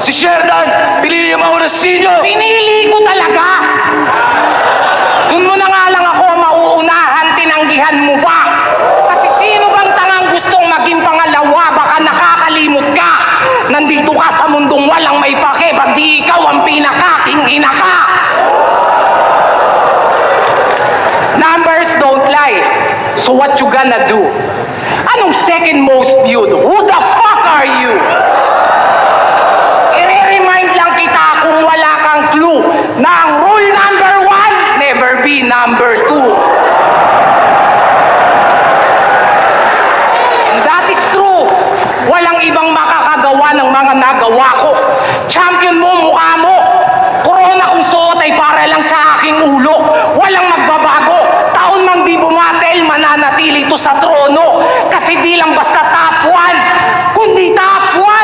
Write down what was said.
Si Sheridan, pinili mo ako ng senior! Pinili ko talaga! Doon mo na nga lang ako mauunahan, tinanggihan mo ba? Kasi sino bang tangang gustong maging pangalawa? Baka nakakalimot ka! Nandito ka sa mundong walang may pake, pag di ikaw ang pinakaking ina ka! Numbers don't lie. So what you gonna do? Anong second most viewed? Who the fuck are you? I-remind lang kita kung wala kang clue na ang rule number 1, never be number 2. And that is true. Walang ibang makakagawa ng mga nagawa ko. Champion mo, mukha mo. Corona kung suot ay para lang sa aking ulo. Walang magbabago. Taon mang di bumatel, mananatili to sa trono. Kasi di lang basta top 1, kundi top 1.